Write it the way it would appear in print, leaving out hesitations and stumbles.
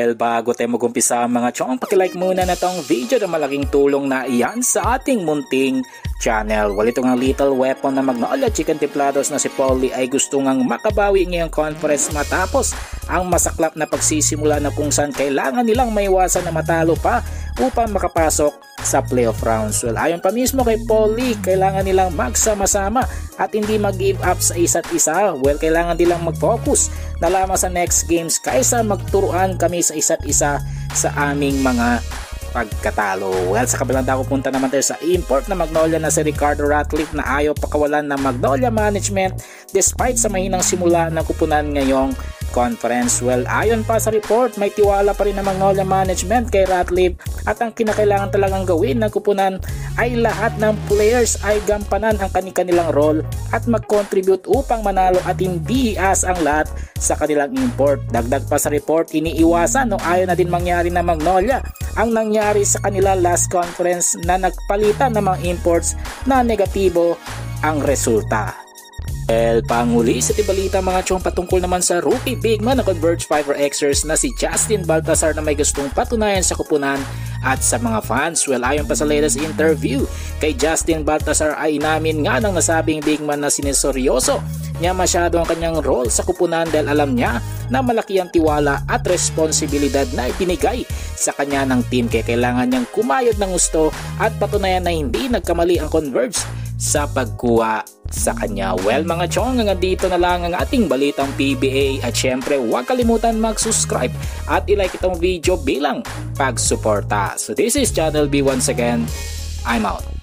Bago tayo mag-umpisa mga chong, pakilike muna na tong video na malaking tulong na iyan sa ating munting channel. Ito nga little weapon na Magnolia Chicken Templados na si Paulie ay gusto ngang makabawi ngayong conference matapos ang masaklap na pagsisimula na kung saan kailangan nilang maiwasan na matalo pa upang makapasok sa playoff rounds. Ayon pa mismo kay Paulie, kailangan nilang magsama-sama at hindi mag-give up sa isa't isa. Kailangan nilang mag-focus na lamang sa next games kaysa magturuan kami sa isa't isa sa aming mga pagkatalo. Sa kabilang dako punta naman tayo sa import na Magnolia na si Ricardo Ratliff na ayaw pakawalan ng Magnolia management despite sa mahinang simula ng kupunan ngayong conference. Ayon pa sa report, may tiwala pa rin ng Magnolia management kay Ratliff at ang kinakailangan talagang gawin ng kupunan ay lahat ng players ay gampanan ang kanilang role at mag-contribute upang manalo at hindi ias ang lahat sa kanilang import. Dagdag pa sa report, iniiwasan ayaw na din mangyari na Magnolia ang nangyari sa kanila last conference na nagpalitan ng mga imports na negatibo ang resulta. Panguli sa tibalita mga chong patungkol naman sa rookie big man na Converge Fiber Xers na si Justin Baltasar na may gustong patunayan sa kupunan at sa mga fans. Ayon pa sa latest interview kay Justin Baltasar ay inamin nga ng nasabing big man na sineseryoso niya masyado ang kanyang role sa kupunan dahil alam niya na malaki ang tiwala at responsibilidad na ipinigay sa kanya ng team, kaya kailangan niyang kumayod ng gusto at patunayan na hindi nagkamali ang Converge sa pagkuha sa kanya. Mga chong, hanggang dito na lang ang ating balitang PBA at syempre huwag kalimutan mag-subscribe at i-like itong video bilang pagsuporta. So this is Channel B once again. I'm out.